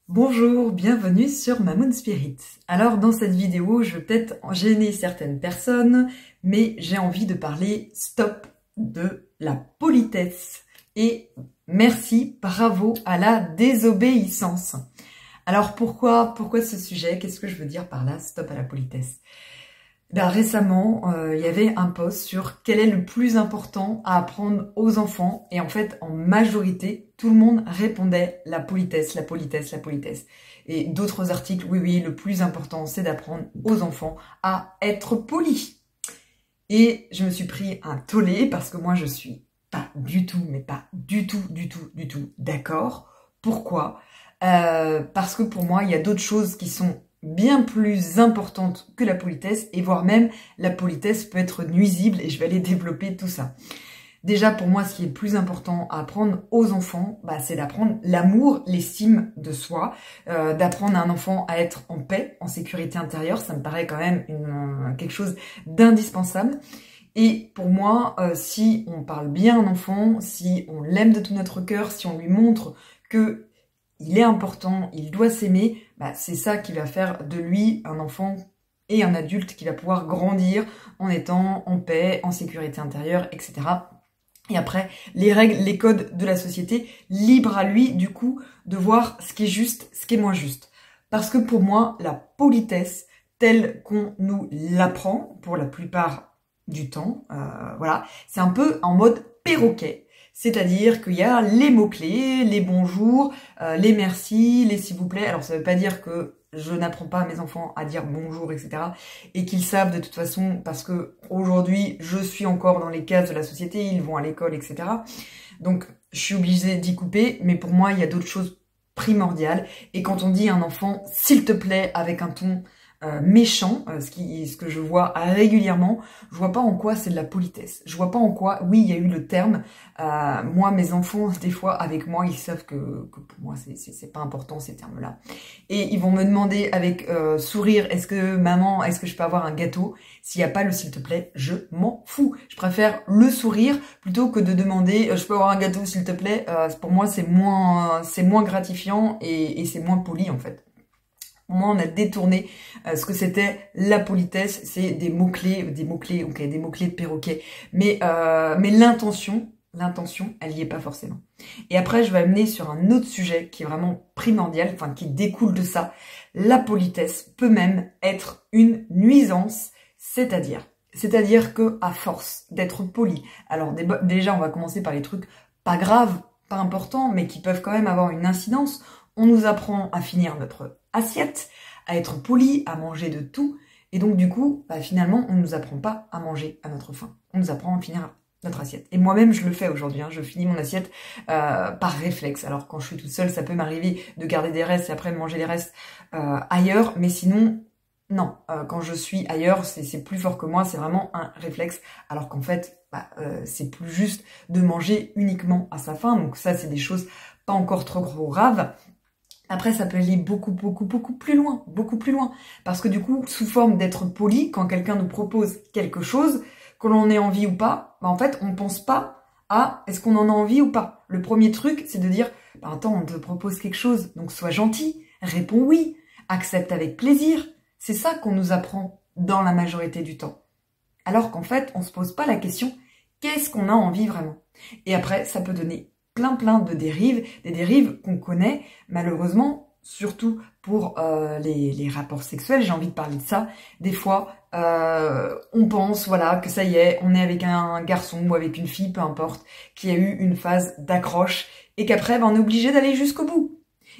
Bonjour, bienvenue sur ma Moon Spirit. Alors dans cette vidéo, je vais peut-être gêner certaines personnes, mais j'ai envie de parler stop de la politesse. Et merci, bravo à la désobéissance. Alors pourquoi ce sujet? Qu'est-ce que je veux dire par là, stop à la politesse? Récemment, il y avait un post sur quel est le plus important à apprendre aux enfants. Et en fait, en majorité, tout le monde répondait la politesse, la politesse, la politesse. Et d'autres articles, oui, le plus important, c'est d'apprendre aux enfants à être polis. Et je me suis pris un tollé parce que moi, je suis pas du tout, mais pas du tout d'accord. Pourquoi? Parce que pour moi, il y a d'autres choses qui sont bien plus importante que la politesse, et voire même la politesse peut être nuisible, et je vais aller développer tout ça. Déjà, pour moi, ce qui est le plus important à apprendre aux enfants, c'est d'apprendre l'amour, l'estime de soi, d'apprendre à un enfant à être en paix, en sécurité intérieure. Ça me paraît quand même quelque chose d'indispensable. Et pour moi, si on parle bien à un enfant, si on l'aime de tout notre cœur, si on lui montre que il est important, il doit s'aimer, c'est ça qui va faire de lui un enfant et un adulte qui va pouvoir grandir en étant en paix, en sécurité intérieure, etc. Et après, les règles, les codes de la société, libre à lui, du coup, de voir ce qui est juste, ce qui est moins juste. Parce que pour moi, la politesse, telle qu'on nous l'apprend, pour la plupart du temps, voilà, c'est un peu en mode perroquet. C'est-à-dire qu'il y a les mots-clés, les bonjours, les merci, les s'il vous plaît. Alors ça veut pas dire que je n'apprends pas à mes enfants à dire bonjour, etc. Et qu'ils savent de toute façon, parce que aujourd'hui je suis encore dans les cases de la société, ils vont à l'école, etc. Donc je suis obligée d'y couper, mais pour moi il y a d'autres choses primordiales. Et quand on dit à un enfant s'il te plaît avec un ton méchant, ce que je vois régulièrement, je vois pas en quoi c'est de la politesse. Je vois pas en quoi, oui, il y a eu le terme. Moi, mes enfants, des fois, avec moi, ils savent que pour moi, c'est pas important ces termes-là. Et ils vont me demander avec sourire, est-ce que maman, est-ce que je peux avoir un gâteau? S'il n'y a pas le s'il te plaît, je m'en fous. Je préfère le sourire plutôt que de demander, je peux avoir un gâteau s'il te plaît. Pour moi, c'est moins gratifiant et c'est moins poli en fait. Pour moi, on a détourné ce que c'était la politesse, c'est des mots-clés, ok, des mots-clés de perroquet. Mais l'intention, elle y est pas forcément. Et après, je vais amener sur un autre sujet qui est vraiment primordial, enfin, qui découle de ça. La politesse peut même être une nuisance, c'est-à-dire que à force d'être poli, alors déjà, on va commencer par les trucs pas graves, pas importants, mais qui peuvent quand même avoir une incidence. On nous apprend à finir notre assiette, à être poli, à manger de tout. Et donc du coup, finalement, on ne nous apprend pas à manger à notre faim. On nous apprend à finir notre assiette. Et moi-même, je le fais aujourd'hui. Je finis mon assiette par réflexe. Alors quand je suis toute seule, ça peut m'arriver de garder des restes et après de manger les restes ailleurs. Mais sinon, non. Quand je suis ailleurs, c'est plus fort que moi. C'est vraiment un réflexe. Alors qu'en fait, c'est plus juste de manger uniquement à sa faim. Donc ça, c'est des choses pas encore trop graves. Après, ça peut aller beaucoup plus loin, Parce que du coup, sous forme d'être poli, quand quelqu'un nous propose quelque chose, que l'on ait envie ou pas, en fait, on pense pas à est-ce qu'on en a envie ou pas. Le premier truc, c'est de dire, attends, on te propose quelque chose, donc sois gentil, réponds oui, accepte avec plaisir. C'est ça qu'on nous apprend dans la majorité du temps. Alors qu'en fait, on se pose pas la question, qu'est-ce qu'on a envie vraiment? Et après, ça peut donner plein de dérives, des dérives qu'on connaît malheureusement, surtout pour les rapports sexuels, j'ai envie de parler de ça. Des fois, on pense que ça y est, on est avec un garçon ou avec une fille, peu importe, qui a eu une phase d'accroche et qu'après, on est obligé d'aller jusqu'au bout.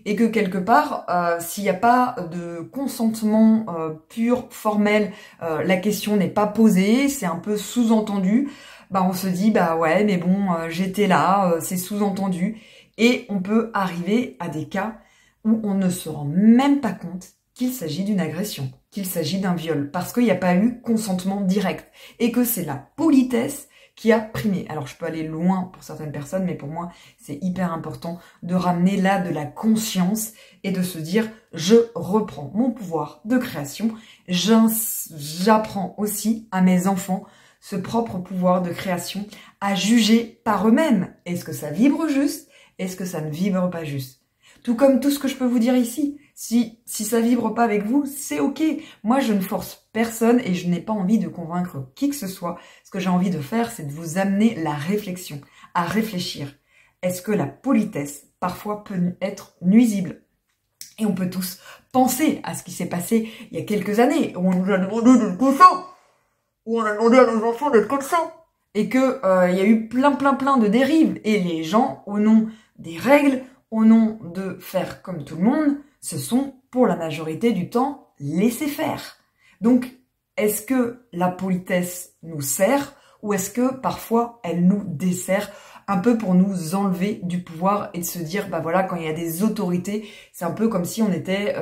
Et que quelque part, s'il n'y a pas de consentement pur, formel, la question n'est pas posée, c'est un peu sous-entendu, on se dit, ouais, mais bon, j'étais là, c'est sous-entendu. Et on peut arriver à des cas où on ne se rend même pas compte qu'il s'agit d'une agression, qu'il s'agit d'un viol, parce qu'il n'y a pas eu consentement direct. Et que c'est la politesse qui a primé. Alors je peux aller loin pour certaines personnes, mais pour moi, c'est hyper important de ramener là de la conscience et de se dire, je reprends mon pouvoir de création, j'apprends aussi à mes enfants ce propre pouvoir de création à juger par eux-mêmes. Est-ce que ça vibre juste? Est-ce que ça ne vibre pas juste? Tout comme tout ce que je peux vous dire ici. Si ça vibre pas avec vous, c'est ok. Moi, je ne force personne et je n'ai pas envie de convaincre qui que ce soit. Ce que j'ai envie de faire, c'est de vous amener la réflexion, à réfléchir. Est-ce que la politesse, parfois, peut être nuisible? Et on peut tous penser à ce qui s'est passé il y a quelques années, où on nous a demandé d'être comme ça, où on a demandé à nos enfants d'être comme ça, et que il y a eu plein de dérives, et les gens, au nom des règles, au nom de faire comme tout le monde, se sont, pour la majorité du temps, laissés faire. Donc, est-ce que la politesse nous sert, ou est-ce que parfois elle nous dessert, un peu pour nous enlever du pouvoir et de se dire, bah voilà, quand il y a des autorités, c'est un peu comme si on était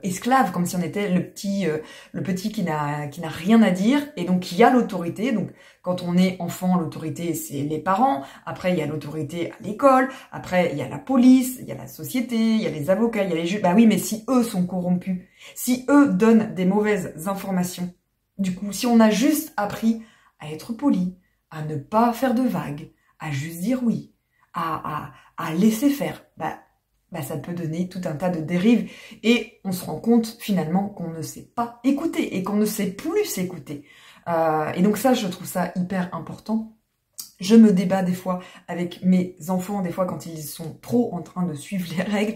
esclave, comme si on était le petit qui n'a rien à dire, et donc il y a l'autorité. Donc quand on est enfant, l'autorité c'est les parents, après il y a l'autorité à l'école, après il y a la police, il y a la société, il y a les avocats, il y a les juges. Bah oui, mais si eux sont corrompus, si eux donnent des mauvaises informations, du coup, si on a juste appris à être poli, à ne pas faire de vagues, à juste dire oui, à laisser faire, bah ça peut donner tout un tas de dérives et on se rend compte finalement qu'on ne sait pas écouter et qu'on ne sait plus s'écouter. Et donc ça, je trouve ça hyper important. Je me débat des fois avec mes enfants, des fois quand ils sont trop en train de suivre les règles,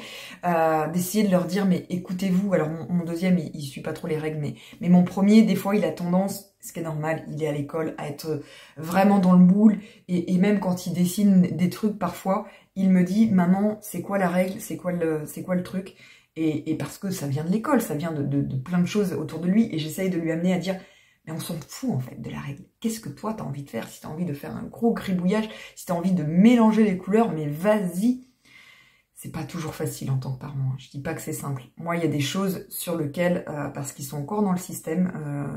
d'essayer de leur dire mais écoutez-vous. Alors mon deuxième il suit pas trop les règles, mais mon premier des fois il a tendance, ce qui est normal, il est à l'école, à être vraiment dans le moule et même quand il dessine des trucs parfois, il me dit maman c'est quoi la règle, c'est quoi le truc et parce que ça vient de l'école, ça vient de plein de choses autour de lui et j'essaye de lui amener à dire mais on s'en fout en fait de la règle. Qu'est-ce que toi t'as envie de faire? Si t'as envie de faire un gros gribouillage, si t'as envie de mélanger les couleurs, mais vas-y. C'est pas toujours facile en tant que parent. Je dis pas que c'est simple. Moi, il y a des choses sur lesquelles, parce qu'ils sont encore dans le système,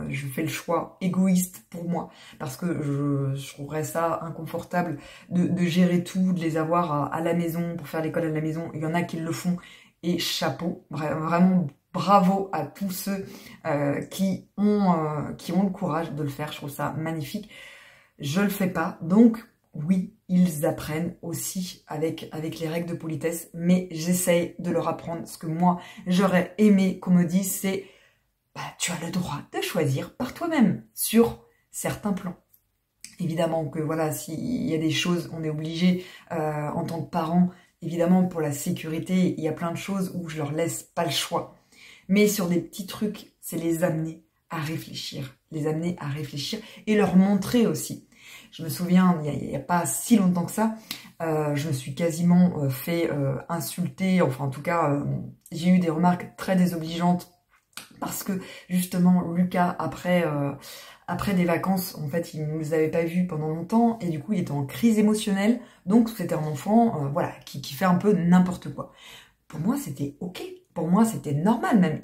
je fais le choix égoïste pour moi. Parce que je trouverais ça inconfortable de gérer tout, de les avoir à la maison, pour faire l'école à la maison. Il y en a qui le font. Et chapeau, vraiment bravo à tous ceux qui ont le courage de le faire. Je trouve ça magnifique. Je le fais pas, donc oui, ils apprennent aussi avec les règles de politesse, mais j'essaye de leur apprendre ce que moi j'aurais aimé qu'on me dise, c'est bah, tu as le droit de choisir par toi-même sur certains plans. Évidemment que voilà, s'il y a des choses, on est obligé en tant que parent. Évidemment, pour la sécurité, il y a plein de choses où je leur laisse pas le choix. Mais sur des petits trucs, c'est les amener à réfléchir. Les amener à réfléchir et leur montrer aussi. Je me souviens, il n'y a pas si longtemps que ça, je me suis quasiment fait insulter. Enfin, en tout cas, j'ai eu des remarques très désobligeantes parce que, justement, Lucas, après des vacances, en fait, il ne nous avait pas vus pendant longtemps et du coup, il était en crise émotionnelle. Donc, c'était un enfant voilà, qui fait un peu n'importe quoi. Pour moi, c'était ok. Pour moi, c'était normal même.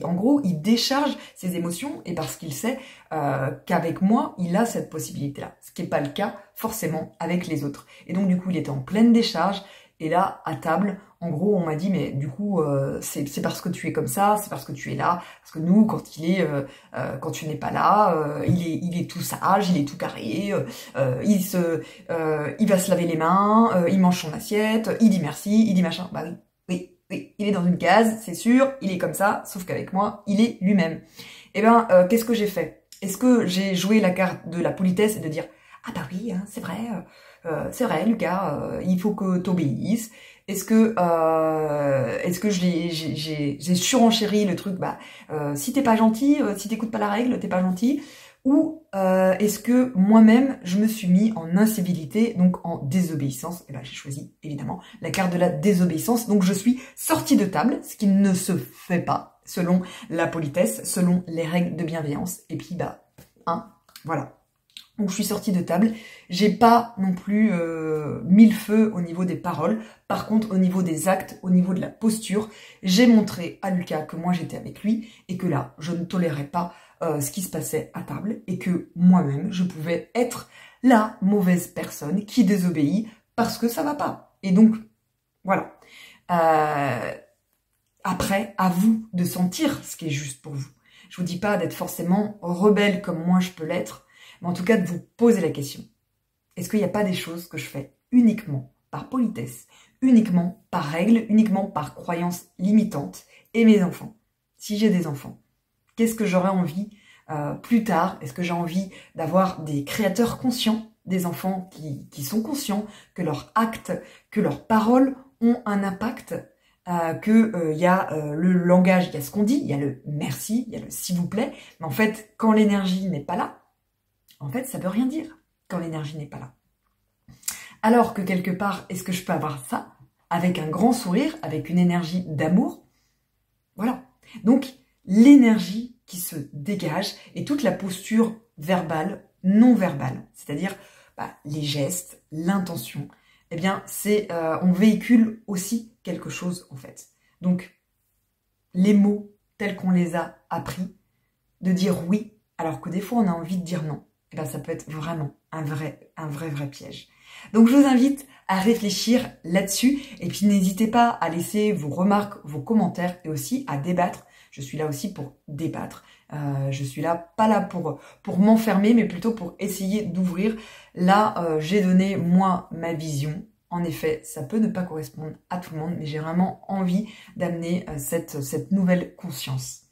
En gros, il décharge ses émotions et parce qu'il sait qu'avec moi, il a cette possibilité-là. Ce qui n'est pas le cas forcément avec les autres. Et donc, du coup, il était en pleine décharge. Et là, à table, en gros, on m'a dit, mais du coup, c'est parce que tu es comme ça, c'est parce que tu es là. Parce que nous, quand tu n'es pas là, il est tout sage, il est tout carré, il va se laver les mains, il mange son assiette, il dit merci, il dit machin. Bah oui, il est dans une case, c'est sûr, il est comme ça, sauf qu'avec moi, il est lui-même. Eh ben, qu'est-ce que j'ai fait? Est-ce que j'ai joué la carte de la politesse et de dire « Ah bah oui, hein, c'est vrai, Lucas, il faut que t'obéisses ». Est-ce que j'ai surenchéri le truc, bah, si t'es pas gentil, si t'écoutes pas la règle, t'es pas gentil. Ou est-ce que moi-même, je me suis mis en incivilité, donc en désobéissance? Et là, j'ai choisi, évidemment, la carte de la désobéissance. Donc, je suis sortie de table, ce qui ne se fait pas, selon la politesse, selon les règles de bienveillance. Et puis, bah, voilà. Donc, je suis sortie de table. J'ai pas non plus mis le feu au niveau des paroles. Par contre, au niveau des actes, au niveau de la posture, j'ai montré à Lucas que moi, j'étais avec lui et que là, je ne tolérais pas ce qui se passait à table et que moi-même, je pouvais être la mauvaise personne qui désobéit parce que ça va pas. Et donc, voilà. Après, à vous de sentir ce qui est juste pour vous. Je vous dis pas d'être forcément rebelle comme moi je peux l'être, mais en tout cas de vous poser la question. Est-ce qu'il n'y a pas des choses que je fais uniquement par politesse, uniquement par règle, uniquement par croyance limitante. Et mes enfants, si j'ai des enfants, qu'est-ce que j'aurais envie plus tard? Est-ce que j'ai envie d'avoir des créateurs conscients, des enfants qui sont conscients que leurs actes, que leurs paroles ont un impact, que y a le langage, il y a ce qu'on dit, il y a le merci, il y a le s'il vous plaît, mais en fait, quand l'énergie n'est pas là, en fait, ça veut rien dire quand l'énergie n'est pas là. Alors que quelque part, est-ce que je peux avoir ça avec un grand sourire, avec une énergie d'amour? Voilà. Donc, l'énergie qui se dégage et toute la posture verbale, non verbale, c'est-à-dire les gestes, l'intention, eh bien, on véhicule aussi quelque chose en fait. Donc, les mots tels qu'on les a appris, de dire oui, alors que des fois on a envie de dire non, eh bien, ça peut être vraiment un vrai piège. Donc, je vous invite à réfléchir là-dessus et puis n'hésitez pas à laisser vos remarques, vos commentaires et aussi à débattre. Je suis là aussi pour débattre. Je suis là, pas là pour m'enfermer, mais plutôt pour essayer d'ouvrir. Là, j'ai donné, moi, ma vision. En effet, ça peut ne pas correspondre à tout le monde, mais j'ai vraiment envie d'amener cette nouvelle conscience.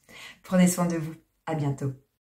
Prenez soin de vous. À bientôt.